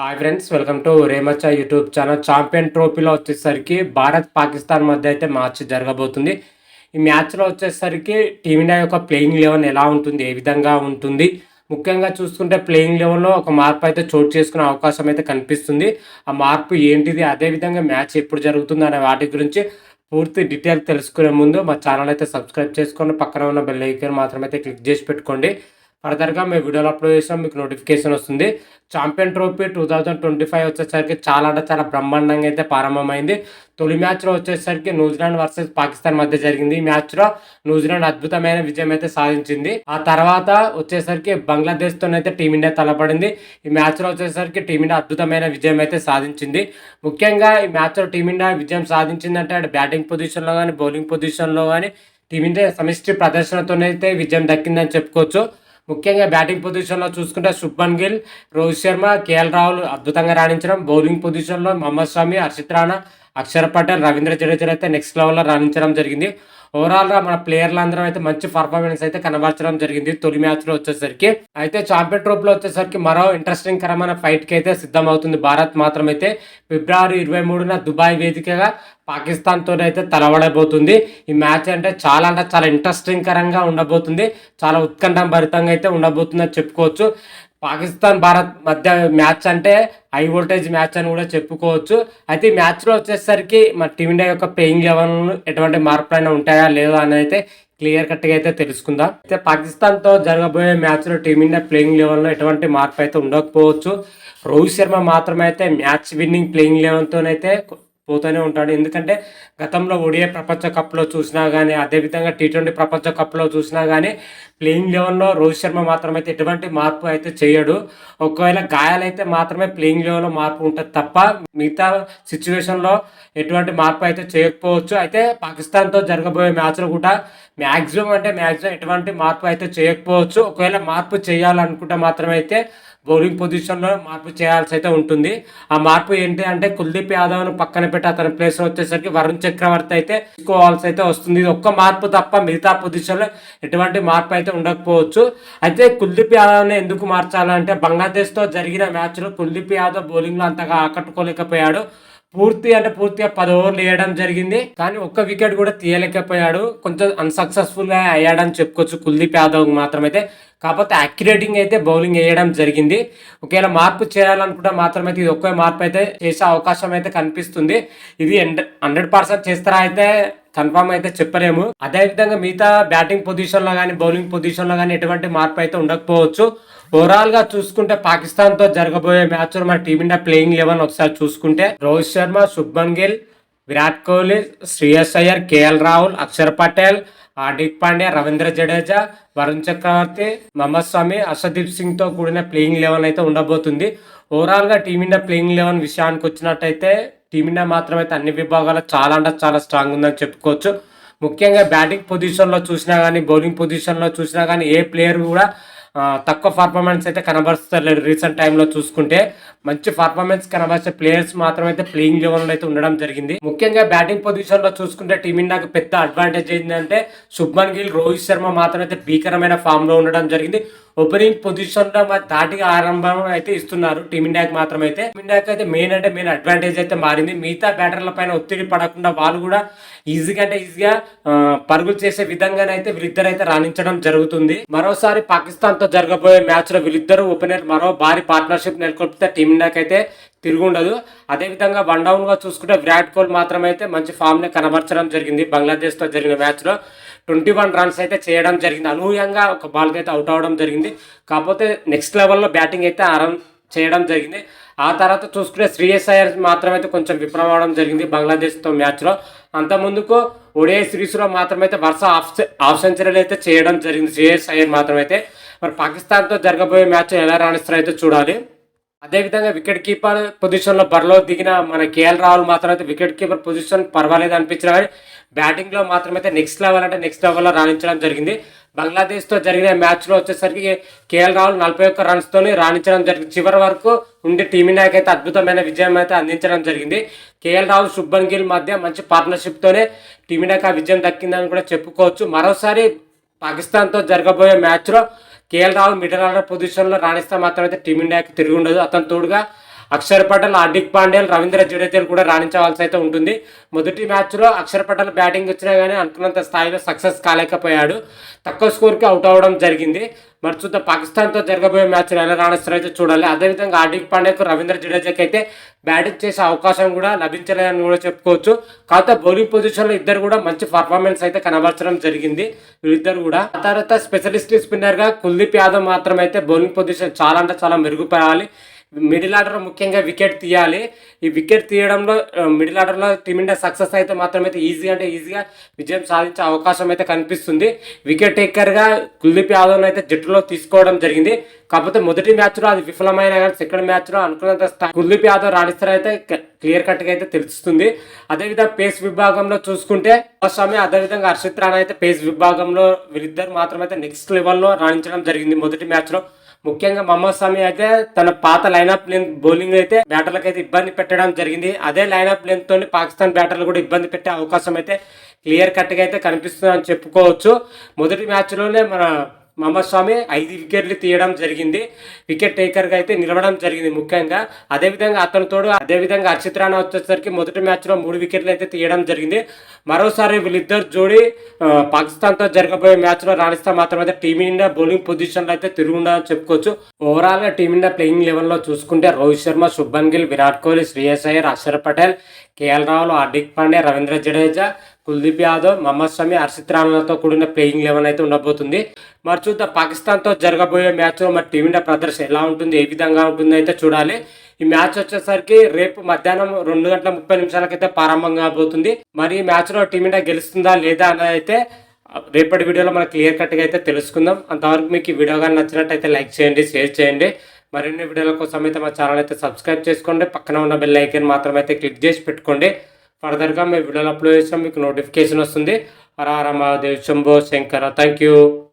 Hi friends, welcome to రేమచ్చా YouTube channel. Champion ట్రోఫీలో వచ్చేసరికి భారత్ పాకిస్తాన్ మధ్య అయితే మ్యాచ్ జరగబోతుంది. ఈ మ్యాచ్లో వచ్చేసరికి టీమిండియా యొక్క ప్లేయింగ్ లెవెన్ ఎలా ఉంటుంది, ఏ విధంగా ఉంటుంది, ముఖ్యంగా చూసుకుంటే ప్లేయింగ్ లెవెన్లో ఒక మార్పు అయితే చోటు చేసుకునే అవకాశం అయితే కనిపిస్తుంది. ఆ మార్పు ఏంటిది, అదేవిధంగా మ్యాచ్ ఎప్పుడు జరుగుతుంది అనే వాటి గురించి పూర్తి డీటెయిల్ తెలుసుకునే ముందు మా ఛానల్ అయితే సబ్స్క్రైబ్ చేసుకొని పక్కన ఉన్న బెల్ ఐకాన్ మాత్రం అయితే క్లిక్ చేసి పెట్టుకోండి. ఫర్దర్గా మేము వీడియోలో అప్లోడ్ చేసినా మీకు నోటిఫికేషన్ వస్తుంది. ఛాంపియన్ ట్రోఫీ 2025 వచ్చేసరికి చాలా అంటే చాలా బ్రహ్మాండంగా అయితే ప్రారంభమైంది. తొలి మ్యాచ్లో వచ్చేసరికి న్యూజిలాండ్ వర్సెస్ పాకిస్తాన్ మధ్య జరిగింది. ఈ మ్యాచ్లో న్యూజిలాండ్ అద్భుతమైన విజయం అయితే సాధించింది. ఆ తర్వాత వచ్చేసరికి బంగ్లాదేశ్తోనైతే టీమిండియా తలపడింది. ఈ మ్యాచ్లో వచ్చేసరికి టీమిండియా అద్భుతమైన విజయం అయితే సాధించింది. ముఖ్యంగా ఈ మ్యాచ్లో టీమిండియా విజయం సాధించిందంటే అటు బ్యాటింగ్ పొజిషన్లో కానీ బౌలింగ్ పొజిషన్లో కానీ టీమిండియా సమిష్టి ప్రదర్శనతోనైతే విజయం దక్కిందని చెప్పుకోవచ్చు. ముఖ్యంగా బ్యాటింగ్ పొజిషన్లో చూసుకుంటే శుభ్మన్ గిల్, రోహిత్ శర్మ, కేఎల్ రాహుల్ అద్భుతంగా రాణించడం. బౌలింగ్ పొజిషన్లో మహమ్మద్ షమి, హర్షిత్ రాణా, అక్షర్ పటేల్, రవీంద్ర జడేజా అయితే నెక్స్ట్ లెవెల్లో రాణించడం జరిగింది. ఓవరాల్గా మన ప్లేయర్లు అందరం అయితే మంచి పర్ఫార్మెన్స్ అయితే కనబరచడం జరిగింది తొలి మ్యాచ్లో వచ్చేసరికి. అయితే ఛాంపియన్ ట్రోఫీలో వచ్చేసరికి మరో ఇంట్రెస్టింగ్ కరమైన ఫైట్కి అయితే సిద్ధమవుతుంది భారత్. మాత్రమైతే ఫిబ్రవరి 23న దుబాయ్ వేదికగా పాకిస్తాన్తోనైతే తలవడబోతుంది. ఈ మ్యాచ్ అంటే చాలా ఇంట్రెస్టింగ్ కరంగా ఉండబోతుంది. చాలా ఉత్కంఠభరితంగా అయితే ఉండబోతుందని చెప్పుకోవచ్చు. పాకిస్తాన్ భారత్ మధ్య మ్యాచ్ అంటే హై వోల్టేజ్ మ్యాచ్ అని కూడా చెప్పుకోవచ్చు. అయితే ఈ మ్యాచ్లో వచ్చేసరికి మన టీమిండియా యొక్క ప్లేయింగ్ లెవెన్ ఎటువంటి మార్పులైనా ఉంటాయా లేదా అని అయితే క్లియర్ కట్గా అయితే తెలుసుకుందాం. అయితే పాకిస్తాన్తో జరగబోయే మ్యాచ్లో టీమిండియా ప్లేయింగ్ లెవెన్లో ఎటువంటి మార్పు అయితే ఉండకపోవచ్చు. రోహిత్ శర్మ మాత్రమే అయితే మ్యాచ్ విన్నింగ్ ప్లేయింగ్ లెవెన్తోనైతే పోతూనే ఉంటాడు. ఎందుకంటే గతంలో ఒడిఐ ప్రపంచ కప్లో చూసినా కానీ, అదేవిధంగా T20 ప్రపంచ కప్లో చూసినా కానీ ప్లేయింగ్ లెవెన్లో రోహిత్ శర్మ మాత్రమైతే ఎటువంటి మార్పు అయితే చేయడు. ఒకవేళ గాయాలైతే మాత్రమే ప్లేయింగ్ లెవెన్లో మార్పు ఉంటుంది తప్ప మిగతా సిచ్యువేషన్లో ఎటువంటి మార్పు అయితే చేయకపోవచ్చు. అయితే పాకిస్తాన్తో జరగబోయే మ్యాచ్లో కూడా మ్యాక్సిమం ఎటువంటి మార్పు అయితే చేయకపోవచ్చు. ఒకవేళ మార్పు చేయాలనుకుంటే మాత్రమైతే బౌలింగ్ పొజిషన్లో మార్పు చేయాల్సి అయితే ఉంటుంది. ఆ మార్పు ఏంటి అంటే కుల్దీప్ యాదవ్ను పక్కన పెట్టి అతని ప్లేస్లో వచ్చేసరికి వరుణ్ చక్రవర్తి అయితే తీసుకోవాల్సి అయితే వస్తుంది. ఇది ఒక్క మార్పు తప్ప మిగతా పొజిషన్లో ఎటువంటి మార్పు అయితే ఉండకపోవచ్చు. అయితే కుల్దీప్ యాదవ్ని ఎందుకు మార్చాలంటే బంగ్లాదేశ్తో జరిగిన మ్యాచ్లో కుల్దీప్ యాదవ్ బౌలింగ్లో అంతగా ఆకట్టుకోలేకపోయాడు. పూర్తిగా 10 ఓవర్లు వేయడం జరిగింది, కానీ ఒక్క వికెట్ కూడా తీయలేకపోయాడు. కొంచెం అన్సక్సెస్ఫుల్గా అయ్యాడని చెప్పుకోవచ్చు కుల్దీప్ యాదవ్ మాత్రమైతే. కాకపోతే అక్యురేటింగ్ అయితే బౌలింగ్ వేయడం జరిగింది. ఒకవేళ మార్పు చేయాలనుకుంటే మాత్రమైతే ఇది ఒక్క మార్పు అయితే చేసే అవకాశం అయితే కనిపిస్తుంది. ఇది 100% చేస్తారా అయితే కన్ఫామ్ అయితే చెప్పలేము. అదేవిధంగా మిగతా బ్యాటింగ్ పొజిషన్లో కానీ బౌలింగ్ పొజిషన్లో కానీ ఎటువంటి మార్పు అయితే ఉండకపోవచ్చు. ఓవరాల్గా చూసుకుంటే పాకిస్తాన్తో జరగబోయే మ్యాచ్లో మన టీమిండియా ప్లేయింగ్ లెవెన్ ఒకసారి చూసుకుంటే రోహిత్ శర్మ, శుభ్మన్ గిల్, విరాట్ కోహ్లీ, శ్రేయస్ అయ్యర్, కేఎల్ రాహుల్, అక్షర్ పటేల్, హార్దిక్ పాండ్యా, రవీంద్ర జడేజా, వరుణ్ చక్రవర్తి, మహమ్మద్ షమి, హర్షదీప్ సింగ్తో కూడిన ప్లేయింగ్ లెవెన్ అయితే ఉండబోతుంది. ఓవరాల్గా టీమిండియా ప్లేయింగ్ లెవెన్ విషయానికి వచ్చినట్టయితే టీమిండియా మాత్రమైతే అన్ని విభాగాల్లో చాలా స్ట్రాంగ్ ఉందని చెప్పుకోవచ్చు. ముఖ్యంగా బ్యాటింగ్ పొజిషన్లో చూసినా కానీ బౌలింగ్ పొజిషన్లో చూసినా కానీ ఏ ప్లేయర్ కూడా తక్కువ పర్ఫార్మెన్స్ అయితే కనబరుస్తలేరు. రీసెంట్ టైంలో చూసుకుంటే మంచి పర్ఫార్మెన్స్ కనబరిచే ప్లేయర్స్ మాత్రమైతే ప్లేయింగ్ లెవెల్లో అయితే ఉండడం జరిగింది. ముఖ్యంగా బ్యాటింగ్ పొజిషన్లో చూసుకుంటే టీమిండియాకు పెద్ద అడ్వాంటేజ్ ఏంటంటే శుభ్మన్ గిల్, రోహిత్ శర్మ మాత్రమైతే భీకరమైన ఫామ్లో ఉండడం జరిగింది. ఓపెనింగ్ పొజిషన్లో ధాటిగా ఆరంభం అయితే ఇస్తున్నారు టీమిండియాకి మాత్రమైతే. టీమిండియాకి అయితే మెయిన్ అడ్వాంటేజ్ అయితే మారింది. మిగతా బ్యాటర్ల పైన ఒత్తిడి పడకుండా వాళ్ళు కూడా ఈజీగా పరుగులు చేసే విధంగానైతే వీళ్ళిద్దరైతే రాణించడం జరుగుతుంది. మరోసారి పాకిస్తాన్తో జరగబోయే మ్యాచ్లో వీళ్ళిద్దరు ఓపెనర్ మరో భారీ పార్ట్నర్షిప్ నెలకొల్పితే టీమిండియాకి అయితే తిరుగుండదు. అదేవిధంగా వన్ డౌన్గా చూసుకుంటే విరాట్ కోహ్లీ మాత్రమైతే మంచి ఫామ్ని కనబరచడం జరిగింది. బంగ్లాదేశ్తో జరిగిన మ్యాచ్లో 21 రన్స్ అయితే చేయడం జరిగింది. అనూహ్యంగా ఒక బాల్కి అయితే అవుట్ అవ్వడం జరిగింది. కాకపోతే నెక్స్ట్ లెవెల్లో బ్యాటింగ్ అయితే చేయడం జరిగింది. ఆ తర్వాత చూసుకుంటే శ్రేయస్ అయ్యర్ మాత్రమైతే కొంచెం విఫలమవడం జరిగింది బంగ్లాదేశ్తో మ్యాచ్లో. అంతకుముందుకు ఓడిఐ సిరీస్లో మాత్రమైతే వరుస హాఫ్ సెంచరీలు అయితే చేయడం జరిగింది శ్రేయస్ అయ్యర్ మాత్రమైతే. మరి పాకిస్తాన్తో జరగబోయే మ్యాచ్ ఎలా రాణిస్తారో అయితే చూడాలి. అదేవిధంగా వికెట్ కీపర్ పొజిషన్లో బరిలో దిగిన మన కేఎల్ రాహుల్ మాత్రమైతే వికెట్ కీపర్ పొజిషన్ పర్వాలేదు అనిపించినా కానీ బ్యాటింగ్లో మాత్రమైతే నెక్స్ట్ లెవెల్లో రాణించడం జరిగింది. బంగ్లాదేశ్తో జరిగిన మ్యాచ్లో వచ్చేసరికి కేఎల్ రాహుల్ 41 రన్స్తో రాణించడం జరిగింది. చివరి వరకు ఉండి టీమిండియాకి అయితే అద్భుతమైన విజయం అయితే అందించడం జరిగింది. కేఎల్ రాహుల్, శుభ్మన్ గిల్ మధ్య మంచి పార్ట్నర్షిప్తోనే టీమిండియాకి ఆ విజయం దక్కిందని కూడా చెప్పుకోవచ్చు. మరోసారి పాకిస్తాన్తో జరగబోయే మ్యాచ్లో కేఎల్ రాహుల్ మిడిల్ ఆర్డర్ పొజిషన్లో రాణిస్తే మాత్రమైతే టీమిండియాకి తిరిగి ఉండదు. అతని తోడుగా అక్షర్ పటేల్, హార్దిక్ పాండ్యా, రవీంద్ర జడేజాలు కూడా రాణించవలసి అయితే ఉంటుంది. మొదటి మ్యాచ్లో అక్షర్ పటేల్ బ్యాటింగ్ వచ్చినా కానీ అనుకున్నంత స్థాయిలో సక్సెస్ కాలేకపోయాడు, తక్కువ స్కోర్కి అవుట్ అవ్వడం జరిగింది. మరి చూద్దాం పాకిస్తాన్తో జరగబోయే మ్యాచ్లో ఎలా రాణిస్తారో అయితే చూడాలి. అదేవిధంగా హార్దిక్ పాండ్యాకు, రవీంద్ర జడేజాకి అయితే బ్యాటింగ్ చేసే అవకాశం కూడా లభించలేదని కూడా చెప్పుకోవచ్చు. కాకపోతే బౌలింగ్ పొజిషన్లో ఇద్దరు కూడా మంచి పర్ఫార్మెన్స్ అయితే కనబరచడం జరిగింది వీళ్ళిద్దరు కూడా. ఆ తర్వాత స్పెషలిస్ట్ స్పిన్నర్గా కుల్దీప్ యాదవ్ మాత్రం అయితే బౌలింగ్ పొజిషన్ చాలా అంటే చాలా మెరుగుపడాలి. మిడిల్ ఆర్డర్ ముఖ్యంగా వికెట్ తీయాలి. ఈ వికెట్ తీయడంలో మిడిల్ ఆర్డర్లో టీమిండియా సక్సెస్ అయితే మాత్రం అయితే ఈజీగా విజయం సాధించే అవకాశం అయితే కనిపిస్తుంది. వికెట్ టేకర్గా కుల్దీప్ యాదవ్ను అయితే జట్టులో తీసుకోవడం జరిగింది. కాకపోతే మొదటి మ్యాచ్లో అది విఫలమైన కానీ సెకండ్ మ్యాచ్లో అనుకున్నంత కుల్దీప్ యాదవ్ రాణిస్తారైతే క్లియర్ కట్గా అయితే తెలుస్తుంది. అదేవిధంగా పేస్ విభాగంలో చూసుకుంటే స్వామి అదేవిధంగా హర్షిత్ రాణా అయితే పేస్ విభాగంలో వీళ్ళిద్దరు మాత్రం అయితే నెక్స్ట్ లెవెల్లో రాణించడం జరిగింది మొదటి మ్యాచ్లో. ముఖ్యంగా మహమ్మద్ షమి అయితే తన పాత లైనప్ లెంత్ బౌలింగ్ అయితే బ్యాటర్లకు అయితే ఇబ్బంది పెట్టడం జరిగింది. అదే లైనప్ లెంత్ తోని పాకిస్తాన్ బ్యాటర్లు కూడా ఇబ్బంది పెట్టే అవకాశం అయితే క్లియర్ కట్గా అయితే కనిపిస్తుంది అని చెప్పుకోవచ్చు. మొదటి మ్యాచ్లోనే మన మహమ్మద్ షమి 5 వికెట్లు తీయడం జరిగింది, వికెట్ టేకర్గా అయితే నిలవడం జరిగింది ముఖ్యంగా. అదేవిధంగా అదేవిధంగా హర్షిత్ రాణా వచ్చేసరికి మొదటి మ్యాచ్లో 3 వికెట్లు అయితే తీయడం జరిగింది. మరోసారి వీళ్ళిద్దరు జోడీ పాకిస్తాన్తో జరగబోయే మ్యాచ్లో రాణిస్తే మాత్రమైతే టీమిండియా బౌలింగ్ పొజిషన్లో అయితే తిరుగుండని చెప్పుకోవచ్చు. ఓవరాల్గా టీమిండియా ప్లేయింగ్ లెవెల్లో చూసుకుంటే రోహిత్ శర్మ, శుభ్మన్ గిల్, విరాట్ కోహ్లీ, శ్రేయస్ అయ్యర్, అక్షర్ పటేల్, కేఎల్ రాహుల్, హార్దిక్ పాండ్యా, రవీంద్ర జడేజా, కుల్దీప్ యాదవ్, మహమ్మద్ షమి, హర్షిత్ రాణాలతో కూడిన ప్లేయింగ్ లెవెన్ అయితే ఉండబోతుంది. మరి చూద్దాం పాకిస్తాన్తో జరగబోయే మ్యాచ్లో మరి టీమిండియా ప్రదర్శన ఎలా ఉంటుంది, ఏ విధంగా ఉంటుంది అయితే చూడాలి. ఈ మ్యాచ్ వచ్చేసరికి రేపు మధ్యాహ్నం 2:30 అయితే ప్రారంభం కాబోతుంది. మరి ఈ మ్యాచ్లో టీమిండియా గెలుస్తుందా లేదా అనేది అయితే రేపటి వీడియోలో మనకు క్లియర్ కట్గా అయితే తెలుసుకుందాం. అంతవరకు మీకు ఈ వీడియో కానీ నచ్చినట్టయితే లైక్ చేయండి, షేర్ చేయండి. మరిన్ని వీడియోల కోసం అయితే మా ఛానల్ అయితే సబ్స్క్రైబ్ చేసుకోండి, పక్కన ఉన్న బెల్ ఐకాన్ మాత్రం అయితే క్లిక్ చేసి పెట్టుకోండి. ఫర్దర్గా మేము వీడియోలు అప్లోడ్ చేసినా మీకు నోటిఫికేషన్ వస్తుంది. హర హర మహాదేవ్, శంభో శంకర. Thank you.